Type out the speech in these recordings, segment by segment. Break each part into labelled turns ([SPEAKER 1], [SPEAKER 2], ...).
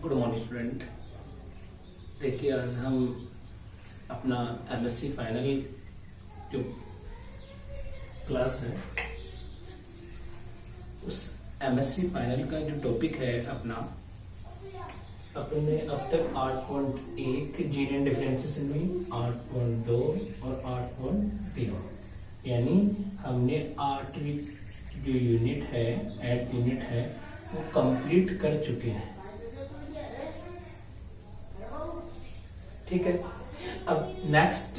[SPEAKER 1] Good morning student. देखिए आज हम अपना एमएससी फाइनल जो क्लास है उस एमएससी फाइनल का जो टॉपिक है अपने अब तक 8.1 जीन डिफरेंसेशन में 8.2 और 8.3 यानी हमने 8वीं जो यूनिट है 8 यूनिट है वो कंप्लीट कर चुके हैं। ठीक है, अब नेक्स्ट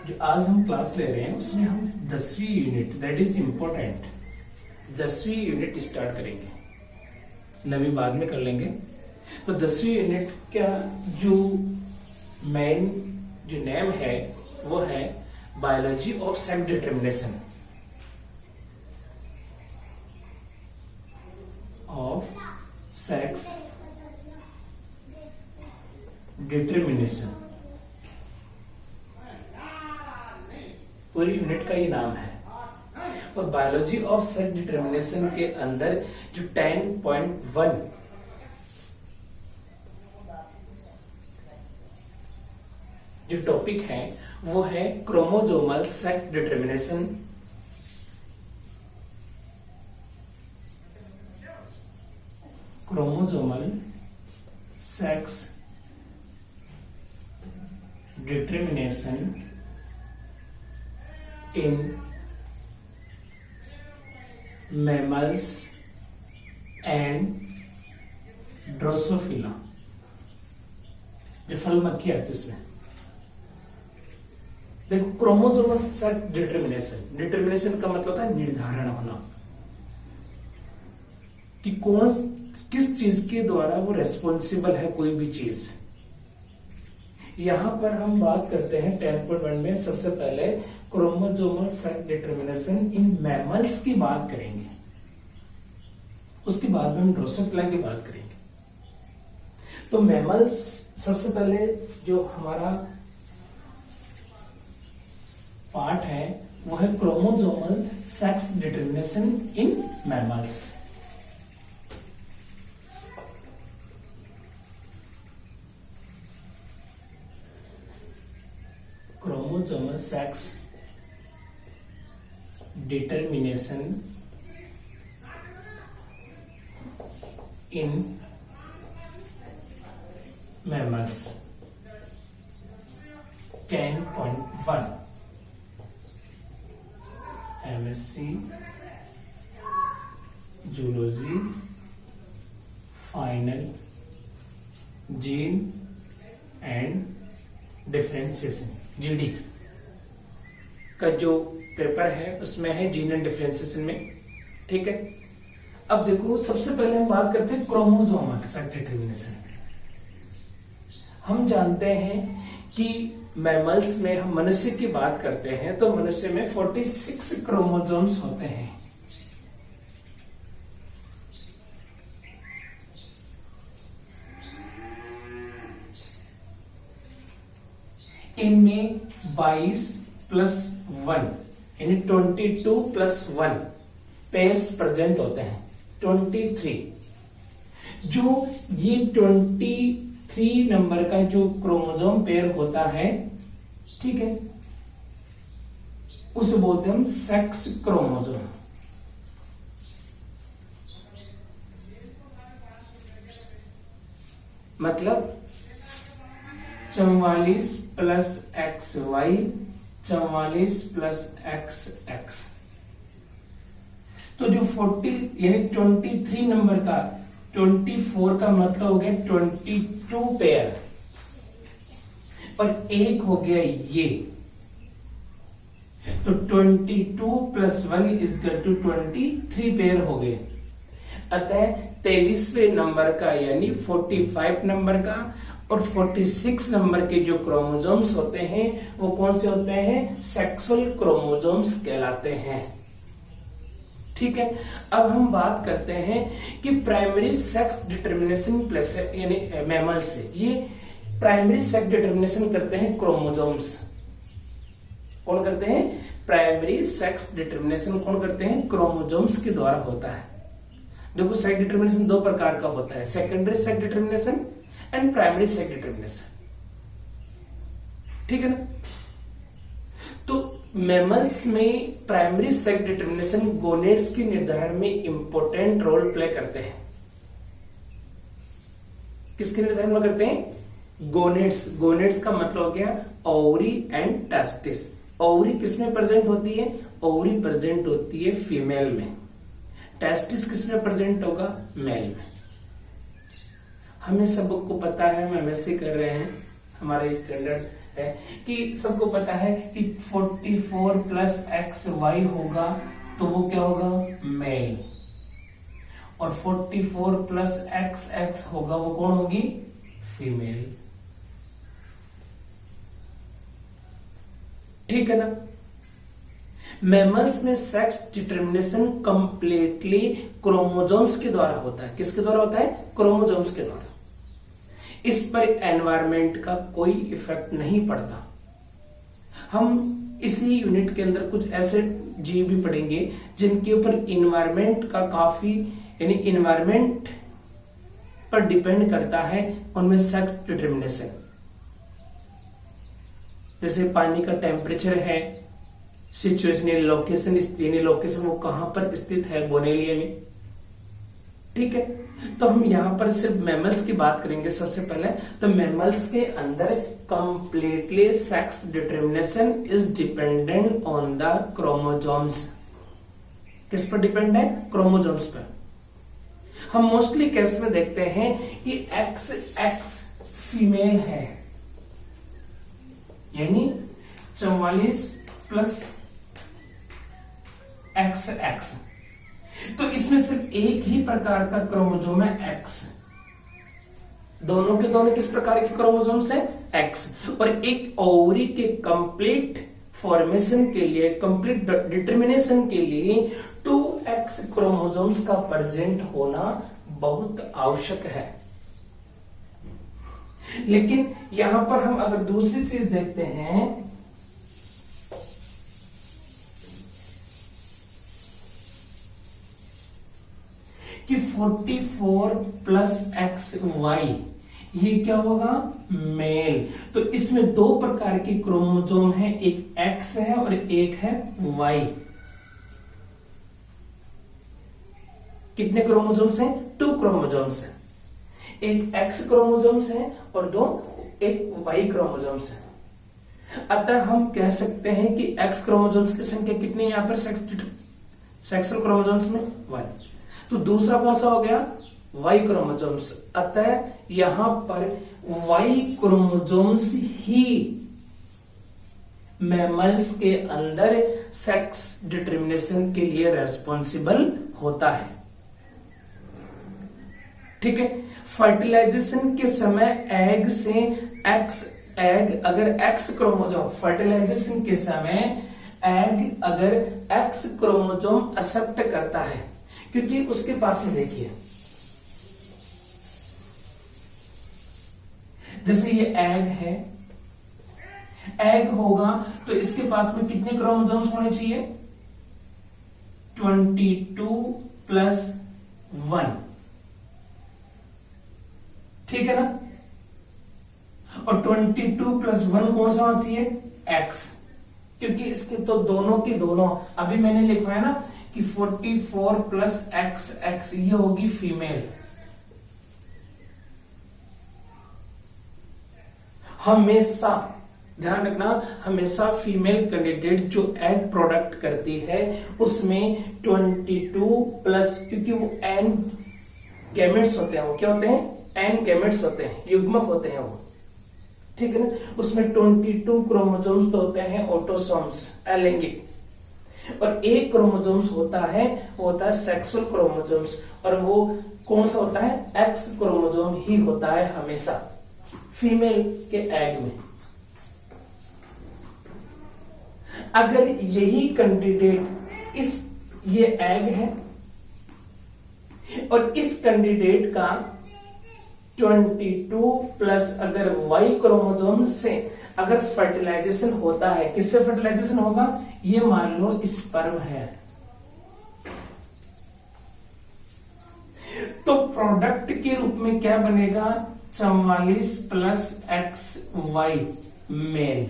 [SPEAKER 1] जो आज हम क्लास ले रहे हैं उसमें हम 10वीं यूनिट दैट इज इम्पोर्टेंट 10वीं यूनिट स्टार्ट करेंगे। 9वीं बाद में कर लेंगे। तो 10वीं यूनिट का जो मेन जो नेम है वो है biology of sex determination of sex determination. पूरी यूनिट का ये नाम है। और बायोलॉजी ऑफ सेक्स डिटरमिनेशन के अंदर जो 10.1 जो टॉपिक है वो है chromosomal sex determination chromosomal sex determination in mammals and Drosophila. जो फल मक्खी आती है उसमें देखो क्रोमोसोमल सेक्स डिटरमिनेशन। डिटरमिनेशन का मतलब है निर्धारण होना कि कौन किस चीज के द्वारा वो रेस्पॉन्सिबल है कोई भी चीज। यहां पर हम बात करते हैं 10.1 में सबसे पहले chromosomal sex determination in mammals की बात करेंगे, उसके बाद में हम ड्रोसोफिला की बात करेंगे। तो मैमल्स सबसे पहले जो हमारा पार्ट है वो है chromosomal sex determination in mammals. Chromosomal sex determination in mammals 10.1 MSc zoology final gene and differentiation GD का जो पेपर है उसमें है जीन एंड डिफरेंशिएशन में। ठीक है, अब देखो सबसे पहले हम बात करते हैं क्रोमोसोमल सेक्स डिटरमिनेशन। हम जानते हैं कि मैमल्स में हम मनुष्य की बात करते हैं तो मनुष्य में 46 क्रोमोसोम्स होते हैं। इनमें 22 प्लस 1 यानी 22 प्लस 1 पेयर्स प्रेजेंट होते हैं। 23 जो ये 23 नंबर का जो क्रोमोसोम पेयर होता है, ठीक है, उसे बोलते हैं हम सेक्स क्रोमोसोम। मतलब 44 plus X Y 44 plus X X. तो जो 40 यानी 23 नंबर का 24 का मतलब हो गया 22 पेयर और एक हो गया ये। तो 22 plus 1 is equal to 23 pair हो गए। अतः 23वें नंबर का यानी 45 नंबर का और 46 नंबर के जो क्रोमोसोम्स होते हैं वो कौन से होते हैं? सेक्सुअल क्रोमोसोम्स कहलाते हैं। ठीक है, अब हम बात करते हैं कि प्राइमरी सेक्स डिटरमिनेशन प्लस यानी मैमल से ये प्राइमरी सेक्स डिटरमिनेशन करते हैं क्रोमोसोम्स। कौन करते हैं? प्राइमरी सेक्स डिटरमिनेशन कौन करते हैं? क्रोमोसोम्स के द्वारा होता है। देखो सेक्स डिटर्मिनेशन दो प्रकार का होता है, secondary sex determination and primary sex determination, ठीक है ना। तो मैमल्स में प्राइमरी सेक्स डिटर्मिनेशन गोनेड्स के निर्धारण में इंपॉर्टेंट रोल प्ले करते हैं। किसके निर्धारण में करते हैं? गोनेड्स। गोनेड्स का मतलब हो गया ओवरी एंड टेस्टिस। ओवरी किसमें प्रेजेंट होती है? ओवरी प्रेजेंट होती है फीमेल में। टेस्टिस किसमें प्रेजेंट होगा? मेल में। हमें सबको पता है, हम एमएससी कर रहे हैं, हमारा स्टैंडर्ड है कि सबको पता है कि 44 प्लस XY होगा तो वो क्या होगा? मेल। और 44 प्लस XX होगा वो कौन होगी? फीमेल। ठीक है ना। मैमल्स में सेक्स डिटर्मिनेशन कंप्लीटली क्रोमोसोम्स के द्वारा होता है। किसके द्वारा होता है? क्रोमोसोम्स के द्वारा। इस पर एनवायरमेंट का कोई इफेक्ट नहीं पड़ता। हम इसी यूनिट के अंदर कुछ ऐसे जीव भी पढ़ेंगे जिनके ऊपर इन्वायरमेंट का काफी, यानी इन्वायरमेंट पर डिपेंड करता है उनमें सेक्स डिटर्मिनेशन। जैसे पानी का टेम्परेचर है, सिचुएशन लोकेशन, यानी लोकेशन वो कहां पर स्थित है गोनेलिया में, ठीक है। तो हम यहां पर सिर्फ मैमल्स की बात करेंगे सबसे पहले। तो मैमल्स के अंदर completely sex determination is dependent on the chromosomes. किस पर डिपेंड है? क्रोमोसोम्स पर। हम मोस्टली केस में देखते हैं कि XX फीमेल है, यानी 44 प्लस XX। तो इसमें सिर्फ एक ही प्रकार का क्रोमोसोम है X। दोनों के दोनों किस प्रकार के क्रोमोसोम्स है? X। और एक ओवरी के कंप्लीट फॉर्मेशन के लिए, कंप्लीट डिटर्मिनेशन के लिए 2X क्रोमोसोम्स का प्रेजेंट होना बहुत आवश्यक है। लेकिन यहां पर हम अगर दूसरी चीज देखते हैं कि 44 प्लस XY ये क्या होगा? मेल। तो इसमें दो प्रकार के क्रोमोसोम हैं, एक X है और एक है Y। कितने क्रोमोसोम्स हैं? 2 क्रोमोसोम्स हैं। एक X क्रोमोसोम्स है और एक Y क्रोमोसोम्स है। अतः हम कह सकते हैं कि X क्रोमोसोम्स की संख्या कितनी है यहां पर सेक्सुअल क्रोमोसोम्स में? 1। तो दूसरा कौन सा हो गया? Y chromosomes. अतः यहां पर Y क्रोमोसोम्स ही मैमल्स के अंदर सेक्स डिटर्मिनेशन के लिए रेस्पॉन्सिबल होता है, ठीक है। फर्टिलाइजेशन के समय एग से एग अगर X क्रोमोसोम, फर्टिलाइजेशन के समय एग अगर X क्रोमोसोम एक्सेप्ट करता है, क्योंकि उसके पास में देखिए जैसे ये एग है, एग होगा तो इसके पास में कितने क्रोमोसोम्स होने चाहिए? 22 प्लस 1, ठीक है ना। और 22 प्लस 1 कौन सा होना चाहिए? X, क्योंकि इसके तो दोनों के दोनों, अभी मैंने लिखवाया ना कि 44 प्लस XX ये होगी फीमेल। हमेशा ध्यान रखना, हमेशा फीमेल कैंडिडेट जो एग प्रोडक्ट करती है उसमें 22 प्लस, क्योंकि वो N गैमेट्स होते हैं, वो क्या होते हैं? N गैमेट्स होते हैं, युग्मक होते हैं वो, ठीक है ना। उसमें 22 क्रोमोसोम्स तो होते हैं ऑटोसोम्स, अलैंगिक, और एक क्रोमोसोम्स होता है, वो होता है सेक्सुअल क्रोमोसोम्स, और वो कौन सा होता है? X क्रोमोसोम ही होता है हमेशा फीमेल के एग में। अगर यही कैंडिडेट ये एग है और इस कैंडिडेट का 22 प्लस अगर Y क्रोमोसोम से अगर फर्टिलाइजेशन होता है, किससे फर्टिलाइजेशन होगा? ये मान लो स्पर्म है, तो प्रोडक्ट के रूप में क्या बनेगा, 44 plus X Y male,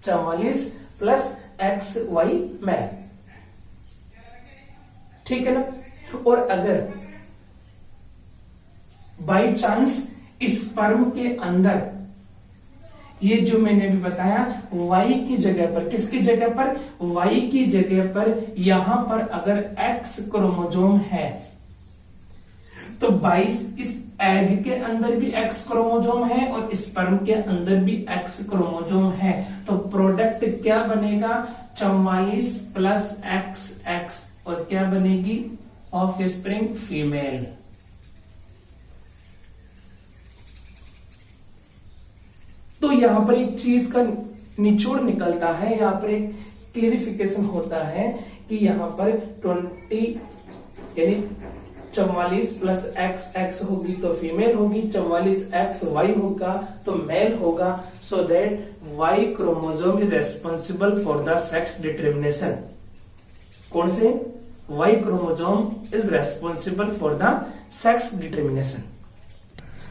[SPEAKER 1] 44 plus X Y male, ठीक है ना। और अगर बाई चांस स्पर्म के अंदर ये जो मैंने अभी बताया Y की जगह पर, किसकी जगह पर, Y की जगह पर यहां पर अगर X क्रोमोजोम है तो 22 इस एग के अंदर भी X क्रोमोजोम है और स्पर्म के अंदर भी X क्रोमोजोम है, तो प्रोडक्ट क्या बनेगा, 44 प्लस XX और क्या बनेगी, ऑफ स्प्रिंग फीमेल। तो यहां पर एक चीज का निचोड़ निकलता है, यहां पर एक क्लियरिफिकेशन होता है कि यहां पर 20 यानी 44 प्लस एक्स होगी तो फीमेल होगी, 44 एक्स वाई होगा तो मेल होगा, so that Y chromosome is responsible for the sex determination. कौन से, Y chromosome is responsible for the sex determination.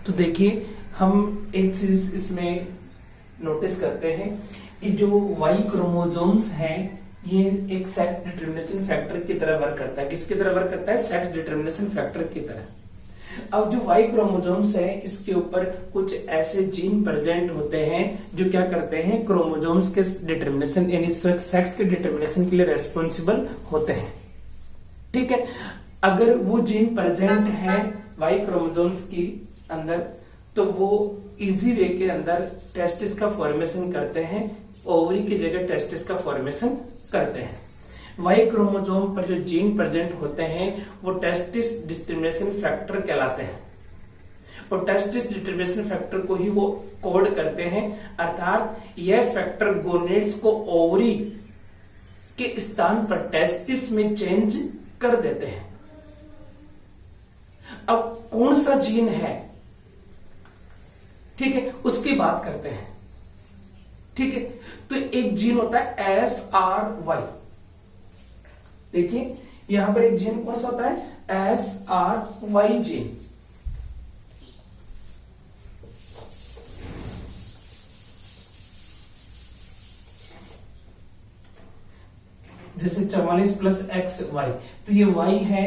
[SPEAKER 1] तो देखिए हम एक चीज इसमें नोटिस करते हैं कि जो वाई क्रोमोजोम्स हैं ये एक सेक्स डिटर्मिनेशन फैक्टर की तरह वर्क करता है। किसकी तरह वर्क करता है, सेक्स डिटर्मिनेशन फैक्टर की तरह। अब जो वाई क्रोमोजोम्स है इसके ऊपर कुछ ऐसे जीन प्रेजेंट होते हैं जो क्या करते हैं, क्रोमोजोम्स के डिटर्मिनेशन यानी सेक्स के डिटर्मिनेशन के लिए रेस्पॉन्सिबल होते हैं, ठीक है। अगर वो जीन प्रेजेंट है वाई क्रोमोजोम्स की अंदर तो वो इजी वे के अंदर टेस्टिस का फॉर्मेशन करते हैं, ओवरी की जगह टेस्टिस का फॉर्मेशन करते हैं। वाई क्रोमोजोम पर जो जीन प्रेजेंट होते हैं वो टेस्टिस डिटर्मिनेशन फैक्टर कहलाते हैं और टेस्टिस डिटर्मिनेशन फैक्टर को ही वो कोड करते हैं, अर्थात यह फैक्टर गोनेड्स को ओवरी के स्थान पर टेस्टिस में चेंज कर देते हैं। अब कौन सा जीन है, ठीक है, उसकी बात करते हैं, ठीक है। तो एक जीन होता है SRY, देखिए यहां पर एक जीन कौन सा होता है, SRY जीन। जैसे 44 प्लस XY, तो ये Y है,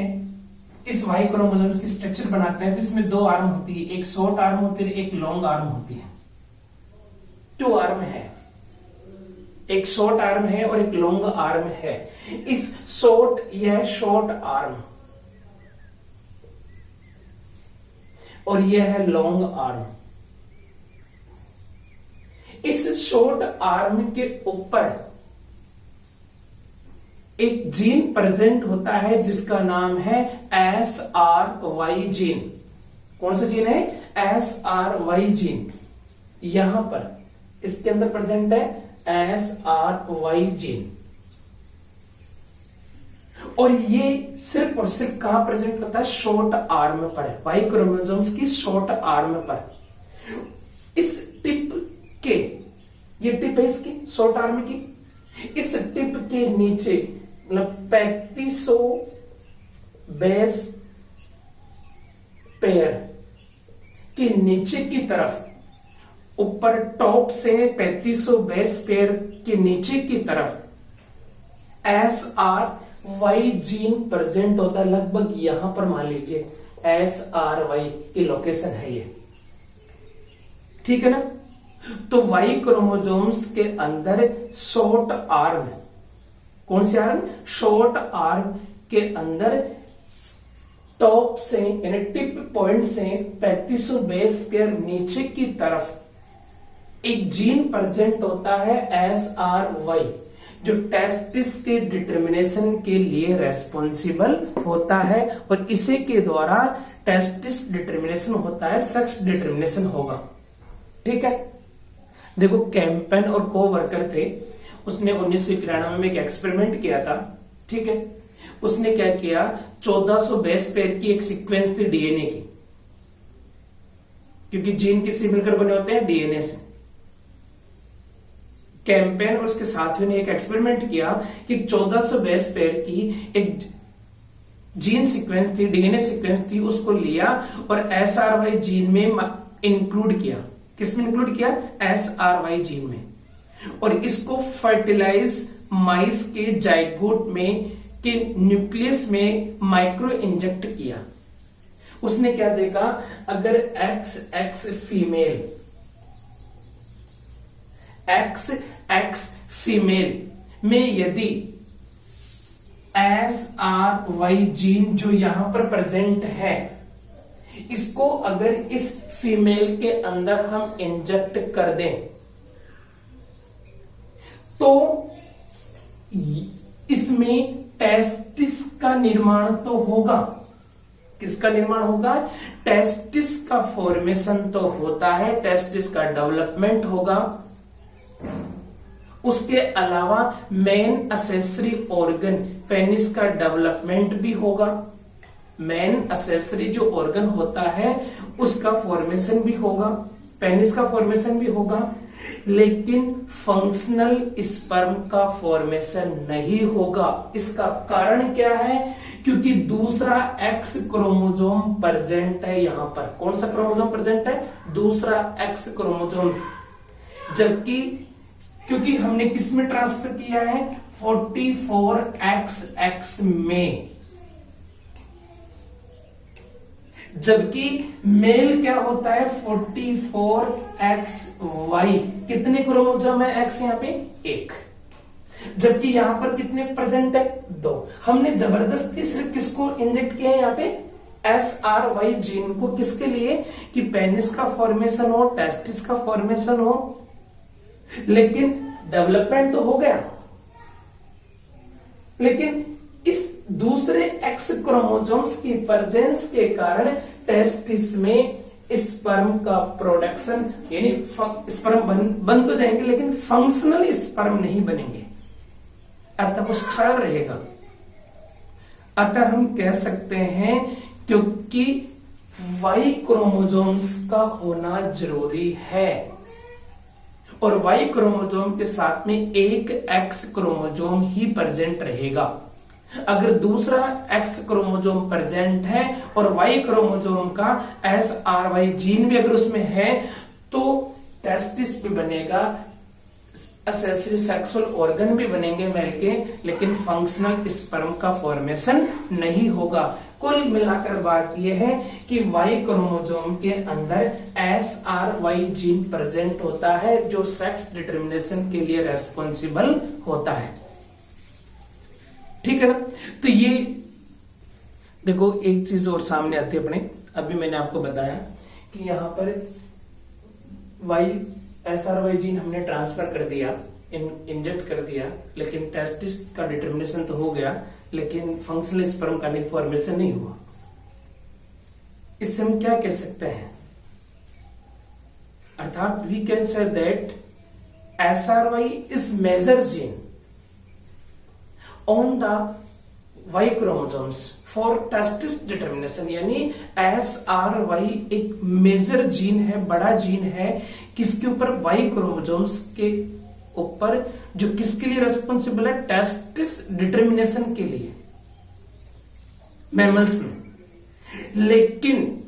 [SPEAKER 1] इस वाई क्रोमोसोम की स्ट्रक्चर बनाते हैं तो इसमें दो आर्म होती है, एक शॉर्ट आर्म होती है, एक लॉन्ग आर्म होती है। 2 आर्म है, एक शॉर्ट आर्म है और एक लॉन्ग आर्म है। इस यह शॉर्ट आर्म और यह है लॉन्ग आर्म। इस शॉर्ट आर्म के ऊपर एक जीन प्रेजेंट होता है जिसका नाम है SRY जीन। कौन सा जीन है, SRY जीन। यहां पर इसके अंदर प्रेजेंट है SRY जीन और ये सिर्फ और सिर्फ कहां प्रेजेंट करता है, शॉर्ट आर्म पर, वाई क्रोमोसोम्स की शॉर्ट आर्म पर। इस टिप के, ये टिप है इसकी शॉर्ट आर्म की, इस टिप के नीचे मतलब 3500 बेस पेयर के नीचे की तरफ, ऊपर टॉप से 3500 बेस पेयर के नीचे की तरफ SRY जीन प्रेजेंट होता है। लगभग यहां पर मान लीजिए SRY की लोकेशन है ये, ठीक है ना। तो वाई क्रोमोजोम्स के अंदर शॉर्ट आर्म, कौन सी आर्म, शॉर्ट आर्म के अंदर टॉप से यानी टिप पॉइंट से 3500 बेस पेयर नीचे की तरफ एक जीन प्रेजेंट होता है SRY जो टेस्टिस के डिटर्मिनेशन के लिए रेस्पॉन्सिबल होता है और इसी के द्वारा टेस्टिस डिटर्मिनेशन होता है, सेक्स डिटर्मिनेशन होगा, ठीक है। देखो कैंपेन और को वर्कर थे, उसने 1991 में एक एक्सपेरिमेंट किया था, ठीक है। उसने क्या किया, 1400 बेस पेयर की एक सीक्वेंस थी डीएनए की, क्योंकि जीन किससे मिलकर बने होते हैं, डीएनए से। कैंपेन और उसके साथियों ने एक एक्सपेरिमेंट किया कि 1400 बेस पेयर की एक जीन सीक्वेंस थी, डीएनए सीक्वेंस थी, उसको लिया और SRY जीन में इंक्लूड किया। किसमें इंक्लूड किया? SRY जीन में। और इसको फर्टिलाइज माइस के जाइगोट में के न्यूक्लियस में माइक्रो इंजेक्ट किया। उसने क्या देखा, अगर XX फीमेल में यदि SRY जीन जो यहां पर प्रेजेंट है, इसको अगर इस फीमेल के अंदर हम इंजेक्ट कर दें तो इसमें टेस्टिस का निर्माण तो होगा। किसका निर्माण होगा? टेस्टिस का फॉर्मेशन तो होता है, टेस्टिस का डेवलपमेंट होगा। उसके अलावा मेन असेसरी ऑर्गन पेनिस का डेवलपमेंट भी होगा। मेन असेसरी जो ऑर्गन होता है उसका फॉर्मेशन भी होगा, पेनिस का फॉर्मेशन भी होगा, लेकिन फंक्शनल स्पर्म का फॉर्मेशन नहीं होगा। इसका कारण क्या है? क्योंकि दूसरा X क्रोमोसोम प्रेजेंट है यहां पर। कौन सा क्रोमोसोम प्रेजेंट है? दूसरा X क्रोमोसोम। जबकि क्योंकि हमने किस में ट्रांसफर किया है? 44XX में। जबकि मेल क्या होता है? 44XY। कितने क्रोमोसोम है X यहां पे? 1। जबकि यहां पर कितने प्रेजेंट है? 2। हमने जबरदस्ती सिर्फ किसको इंजेक्ट किया है यहां पे? SRY जीन को। किसके लिए? कि पेनिस का फॉर्मेशन हो, टेस्टिस का फॉर्मेशन हो, लेकिन डेवलपमेंट तो हो गया, लेकिन इस दूसरे X क्रोमोसोम्स की प्रेजेंस के कारण टेस्टिस में स्पर्म का प्रोडक्शन यानी स्पर्म बन तो जाएंगे लेकिन फंक्शनल स्पर्म नहीं बनेंगे, अतः वो स्थिर रहेगा। अतः हम कह सकते हैं क्योंकि Y क्रोमोसोम्स का होना जरूरी है और Y क्रोमोसोम के साथ में एक X क्रोमोसोम ही प्रेजेंट रहेगा। अगर दूसरा X क्रोमोसोम प्रेजेंट है और Y क्रोमोसोम का SRY जीन भी अगर उसमें है तो टेस्टिस भी बनेगा, असेसरी सेक्सुअल ऑर्गन भी बनेंगे मेल के, लेकिन फंक्शनल स्पर्म का फॉर्मेशन नहीं होगा। कुल मिलाकर बात यह है कि Y क्रोमोसोम के अंदर SRY जीन प्रेजेंट होता है जो सेक्स डिटरमिनेशन के लिए रेस्पॉन्सिबल होता है। ठीक है ना? तो ये देखो एक चीज और सामने आती है अपने, अभी मैंने आपको बताया कि यहां पर SRY जीन हमने ट्रांसफर कर दिया, इंजेक्ट कर दिया, लेकिन टेस्टिस का डिटरमिनेशन तो हो गया, लेकिन फंक्शनल स्पर्म का फॉर्मेशन नहीं हुआ। इससे हम क्या कह सकते हैं? अर्थात we can say that SRY is major gene on the Y chromosomes for testis determination, यानी SRY एक मेजर जीन है, बड़ा जीन है, किसके ऊपर? Y क्रोमोसोम्स के ऊपर, जो किसके लिए रेस्पॉन्सिबल है? टेस्टिस डिटरमिनेशन के लिए मैमल्स में। लेकिन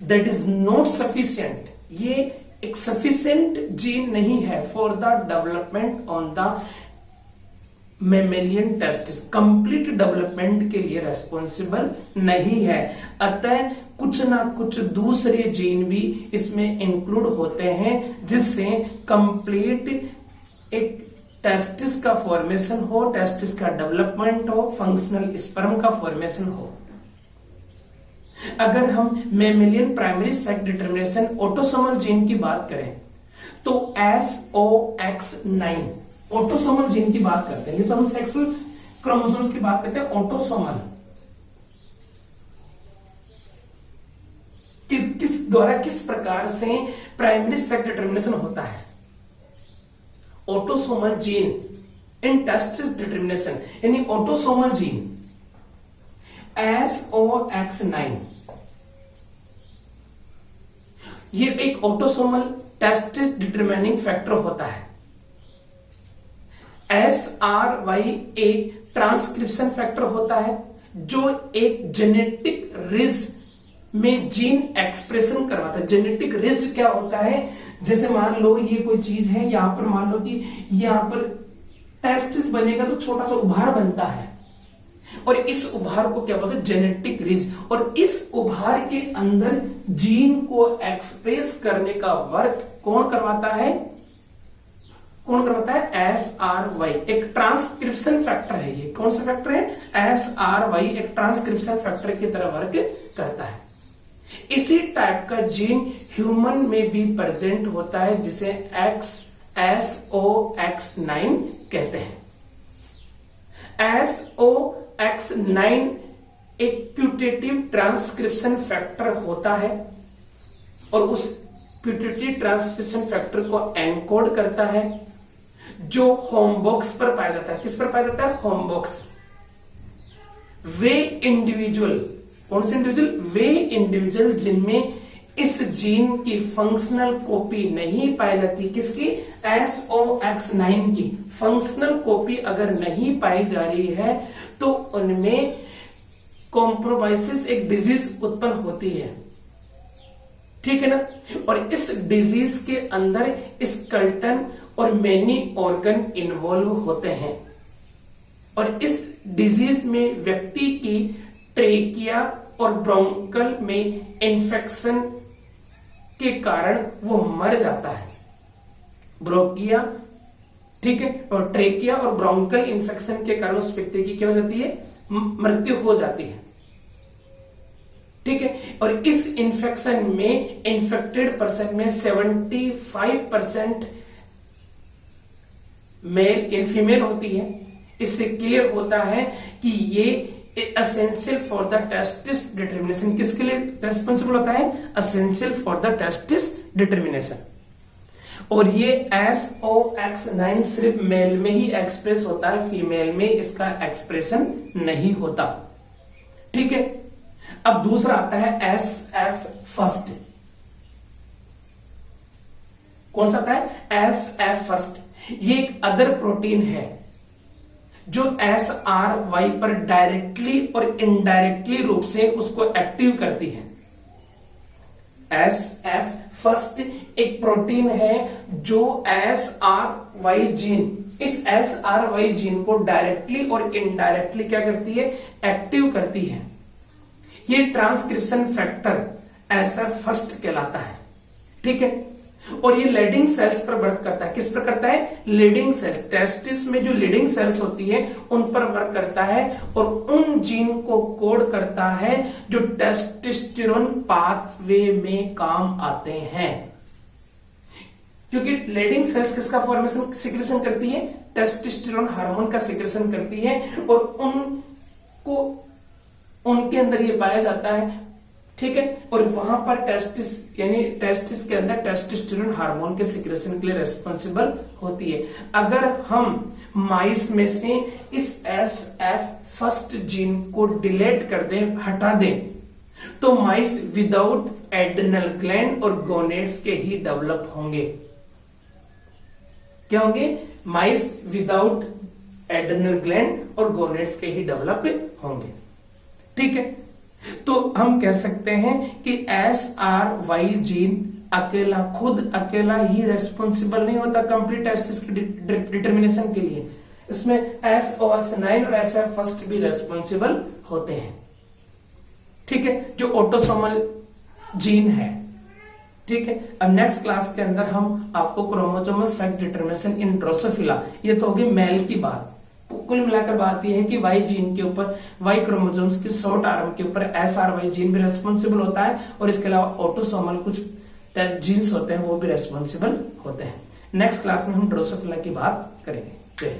[SPEAKER 1] दैट इज नॉट सफिशिएंट, ये एक सफिशिएंट जीन नहीं है for the development on the mammalian testis, complete development के लिए रेस्पॉन्सिबल नहीं है। अतः कुछ ना कुछ दूसरे जीन भी इसमें इंक्लूड होते हैं जिससे कंप्लीट एक टेस्टिस का फॉर्मेशन हो, टेस्टिस का डेवलपमेंट हो, फंक्शनल स्पर्म का फॉर्मेशन हो। अगर हम mammalian primary sex determination autosomal gene की बात करें तो SOX9 ऑटोसोमल जीन की बात करते हैं। ये तो हम सेक्सुअल क्रोमोसोम्स की बात करते हैं। ऑटोसोमल किस द्वारा किस प्रकार से प्राइमरी सेक्स डिटरमिनेशन होता है? Autosomal gene in testis determination, यानी ऑटोसोमल जीन SOX9 ये एक ऑटोसोमल टेस्टिस डिटरमिनिंग फैक्टर होता है। SRY एक ट्रांसक्रिप्शन फैक्टर होता है जो एक जेनेटिक रिज में जीन एक्सप्रेशन करवाता है। जेनेटिक रिज क्या होता है, जैसे मान लो ये कोई चीज है, यहां पर मान लो कि यहां पर टेस्टिस बनेगा तो छोटा सा उभार बनता है, और इस उभार को क्या बोलते हैं, जेनेटिक रिज। और इस उभार के अंदर जीन को एक्सप्रेस करने का वर्क कौन करवाता है, कौन करवाता है, SRY, एक ट्रांसक्रिप्शन फैक्टर है। ये कौन सा फैक्टर है, SRY, एक ट्रांसक्रिप्शन फैक्टर की तरह वर्क करता है। इसी टाइप का जीन ह्यूमन में भी प्रेजेंट होता है, जिसे SOX9 कहते हैं। SOX9 एक प्यूटेटिव ट्रांसक्रिप्शन फैक्टर होता है, और उस प्यूटेटिव ट्रांसक्रिप्शन फैक्टर को एनकोड करता है, जो होमबॉक्स पर पाया जाता है। किस पर पाया जाता है, होमबॉक्स। वे इंडिविजुअल, कौन से इंडिविजुअल, वे इंडिविजुअल जिनमें इस जीन की फंक्शनल कॉपी नहीं पाई जाती, किसकी, SOX9 की फंक्शनल कॉपी अगर नहीं पाई जा रही है तो उनमें कॉम्प्रोमाइसिस, एक डिजीज उत्पन्न होती है, ठीक है ना। और इस डिजीज के अंदर स्केलेटन और मेनी ऑर्गन इन्वॉल्व होते हैं, और इस डिजीज में व्यक्ति की ट्रेकिया और ब्रोंकल में इंफेक्शन के कारण वो मर जाता है। ब्रोकिया, ठीक है, और ट्रेकिया और ब्रोंकल इंफेक्शन के कारण उस व्यक्ति की क्या हो जाती है, मृत्यु हो जाती है, ठीक है। और इस इंफेक्शन में, इन्फेक्टेड पर्सन में 75% मेल इन फीमेल होती है। इससे क्लियर होता है कि ये essential for the testis determination, किसके लिए रेस्पॉन्सिबल होता है, essential for the testis determination. और ये SOX9 सिर्फ मेल में ही एक्सप्रेस होता है, फीमेल में इसका एक्सप्रेशन नहीं होता, ठीक है। अब दूसरा आता है SF फर्स्ट। कौन सा आता है, SF फर्स्ट। ये एक अदर प्रोटीन है जो SRY पर डायरेक्टली और इनडायरेक्टली रूप से उसको एक्टिव करती है। SF फर्स्ट एक प्रोटीन है जो SRY जीन, इस SRY जीन को डायरेक्टली और इनडायरेक्टली क्या करती है, एक्टिव करती है। ये ट्रांसक्रिप्शन फैक्टर SF फर्स्ट कहलाता है, ठीक है। और ये लीडिंग सेल्स पर वर्क करता है। किस पर करता है, लीडिंग सेल्स, टेस्टिस में जो लीडिंग सेल्स होती है उन पर वर्क करता है, और उन जीन को कोड करता है जो टेस्टोस्टेरोन पाथवे में काम आते हैं। क्योंकि लीडिंग सेल्स किसका फॉर्मेशन, सिक्रेशन करती है, टेस्टोस्टेरोन हार्मोन का सिक्रेशन करती है, और उनको उनके अंदर ये पाया जाता है, ठीक है। और वहां पर टेस्टिस, यानी टेस्टिस के अंदर टेस्टोस्टेरोन हार्मोन के सिक्रेशन के लिए रेस्पॉन्सिबल होती है। अगर हम माइस में से इस SF फर्स्ट जीन को डिलीट कर दें, हटा दें, तो माइस विदाउट एड्रिनल ग्लैंड और गोनेड्स के ही डेवलप होंगे। क्या होंगे, माइस विदाउट एड्रिनल ग्लैंड और गोनेड्स के ही डेवलप होंगे, ठीक है। तो हम कह सकते हैं कि SRY जीन अकेला, खुद अकेला ही रेस्पॉन्सिबल नहीं होता कंप्लीट टेस्टिस की डिटर्मिनेशन के लिए। इसमें SOX9 और SF फर्स्ट भी रेस्पॉन्सिबल होते हैं, ठीक है, जो ऑटोसोमल जीन है, ठीक है। अब नेक्स्ट क्लास के अंदर हम आपको chromosomal sex determination in Drosophila, ये तो होगी मेल की बात। कुल मिलाकर बात यह है कि Y जीन के ऊपर, Y क्रोमोसोम्स के शॉर्ट आर्म के ऊपर SRY जीन भी रेस्पॉन्सिबल होता है, और इसके अलावा ऑटोसोमल कुछ जीन्स होते हैं वो भी रेस्पॉन्सिबल होते हैं। नेक्स्ट क्लास में हम ड्रोसोफिला की बात करेंगे।